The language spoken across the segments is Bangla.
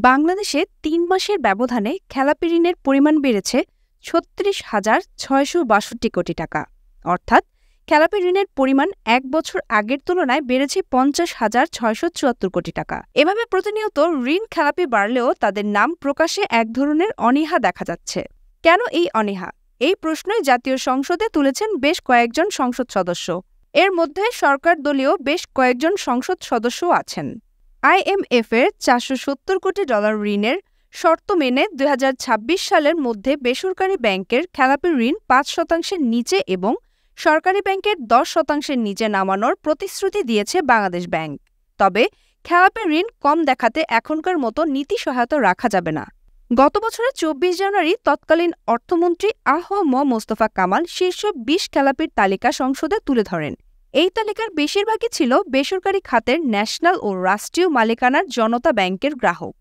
বাংলাদেশে ৩ মাসের ব্যবধানে খেলাপি ঋণের পরিমাণ বেড়েছে ৩৬,৬৬২ কোটি টাকা। অর্থাৎ খেলাপি ঋণের পরিমাণ এক বছর আগের তুলনায় বেড়েছে ৫০,৬৭৪ কোটি টাকা। এভাবে প্রতিনিয়ত ঋণ খেলাপি বাড়লেও তাদের নাম প্রকাশে এক ধরনের অনীহা দেখা যাচ্ছে। কেন এই অনীহা? এই প্রশ্নই জাতীয় সংসদে তুলেছেন বেশ কয়েকজন সংসদ সদস্য। এর মধ্যে সরকার দলীয় বেশ কয়েকজন সংসদ সদস্যও আছেন। আইএমএফের $৪৭০ কোটি ঋণের শর্ত মেনে ২০২৬ সালের মধ্যে বেসরকারি ব্যাংকের খেলাপি ঋণ ৫% নিচে এবং সরকারি ব্যাংকের ১০% নিচে নামানোর প্রতিশ্রুতি দিয়েছে বাংলাদেশ ব্যাংক। তবে খেলাপি ঋণ কম দেখাতে এখনকার মতো নীতি সহায়তা রাখা যাবে না। গত বছরের ২৪ জানুয়ারি তৎকালীন অর্থমন্ত্রী আ.হ.ম মোস্তফা কামাল শীর্ষ ২০ খেলাপির তালিকা সংসদে তুলে ধরেন। এই তালিকার বেশিরভাগই ছিল বেসরকারি খাতের ন্যাশনাল ও রাষ্ট্রীয় মালিকানার জনতা ব্যাংকের গ্রাহক।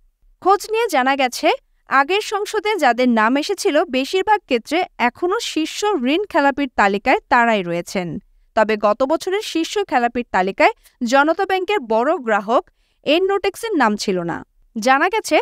খোঁজ নিয়ে জানা গেছে, আগের সংসদে যাদের নাম এসেছিল বেশিরভাগ ক্ষেত্রে এখনও শীর্ষ ঋণ খেলাপির তালিকায় তারাই রয়েছেন। তবে গত বছরের শীর্ষ খেলাপির তালিকায় জনতা ব্যাংকের বড় গ্রাহক এনরোটেক্সের নাম ছিল না। জানা গেছে,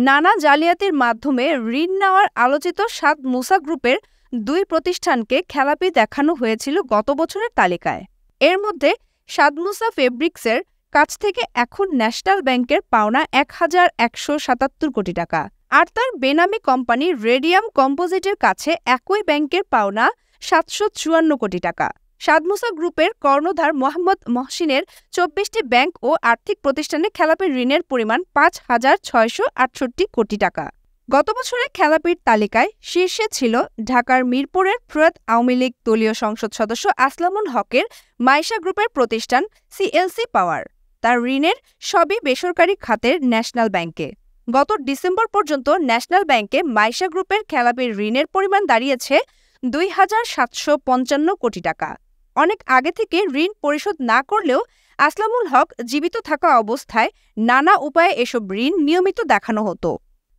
নানা জালিয়াতির মাধ্যমে ঋণ নেওয়ার আলোচিত সাদ মুসা গ্রুপের ২ প্রতিষ্ঠানকে খেলাপি দেখানো হয়েছিল গত বছরের তালিকায়। এর মধ্যে সাদ মুসা ফেব্রিক্সের কাছ থেকে এখন ন্যাশনাল ব্যাংকের পাওনা ১,১৭৭ কোটি টাকা, আর তার বেনামি কোম্পানি রেডিয়াম কম্পোজিটের কাছে একই ব্যাংকের পাওনা ৭৫৪ কোটি টাকা। সাদ মুসা গ্রুপের কর্ণধার মোহাম্মদ মহসিনের ২৪টি ব্যাংক ও আর্থিক প্রতিষ্ঠানে খেলাপি ঋণের পরিমাণ ৫,৬৬৮ কোটি টাকা। গত বছরের খেলাপির তালিকায় শীর্ষে ছিল ঢাকার মিরপুরের প্রয়াত আওয়ামী লীগ দলীয় সংসদ সদস্য আসলামুল হকের মাইশা গ্রুপের প্রতিষ্ঠান সিএলসি পাওয়ার। তার ঋণের সবই বেসরকারি খাতের ন্যাশনাল ব্যাংকে। গত ডিসেম্বর পর্যন্ত ন্যাশনাল ব্যাংকে মাইশা গ্রুপের খেলাপির ঋণের পরিমাণ দাঁড়িয়েছে ২,৭৫৫ কোটি টাকা। অনেক আগে থেকে ঋণ পরিশোধ না করলেও আসলামুল হক জীবিত থাকা অবস্থায় নানা উপায়ে এসব ঋণ নিয়মিত দেখানো হতো।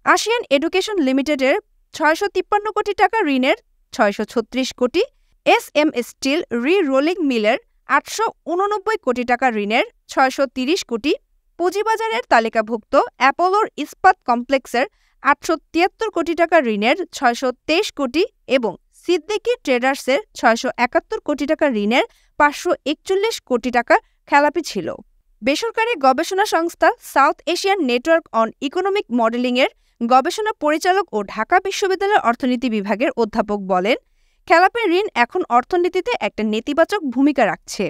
আসিয়ান এডুকেশন লিমিটেডের ৬৫৩ কোটি টাকা ঋণের ৬৩৬ কোটি, এস.এম. স্টিল রি-রোলিং মিলের ৮৮৯ কোটি টাকা ঋণের ৬৩০ কোটি, পুঁজিবাজারের তালিকাভুক্ত অ্যাপোলোর ইস্পাত কমপ্লেক্সের ৮৭৩ কোটি টাকা ঋণের ৬২৩ কোটি এবং সিদ্দিকী ট্রেডার্সের ৬৭১ কোটি টাকা ঋণের ৫৪১ কোটি টাকা খেলাপি ছিল। বেসরকারি গবেষণা সংস্থা South Asian network on economic মডেলিংয়ের গবেষণা পরিচালক ও ঢাকা বিশ্ববিদ্যালয়ের অর্থনীতি বিভাগের অধ্যাপক বলেন, খেলাপি ঋণ এখন অর্থনীতিতে একটা নেতিবাচক ভূমিকা রাখছে।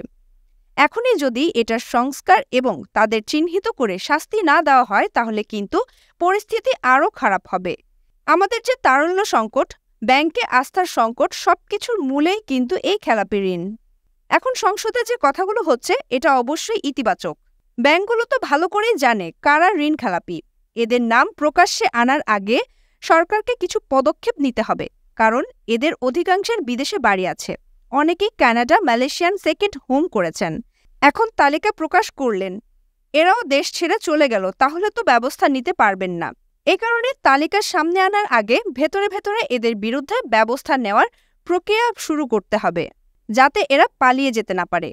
এখনই যদি এটার সংস্কার এবং তাদের চিহ্নিত করে শাস্তি না দেওয়া হয় তাহলে কিন্তু পরিস্থিতি আরও খারাপ হবে। আমাদের যে তারল্য সংকট, ব্যাংকে আস্থার সংকট, সবকিছুর মূলেই কিন্তু এই খেলাপি ঋণ। এখন সংসদে যে কথাগুলো হচ্ছে এটা অবশ্যই ইতিবাচক। ব্যাংকগুলো তো ভালো করেই জানে কারা ঋণ খেলাপি। এদের নাম প্রকাশ্যে আনার আগে সরকারকে কিছু পদক্ষেপ নিতে হবে, কারণ এদের অধিকাংশের বিদেশে বাড়ি আছে। অনেকেই কানাডা, মালয়েশিয়ান সেকেন্ড হোম করেছেন। এখন তালিকা প্রকাশ করলেন, এরাও দেশ ছেড়ে চলে গেল, তাহলে তো ব্যবস্থা নিতে পারবেন না। এ কারণে তালিকার সামনে আনার আগে ভেতরে ভেতরে এদের বিরুদ্ধে ব্যবস্থা নেওয়ার প্রক্রিয়া শুরু করতে হবে, যাতে এরা পালিয়ে যেতে না পারে।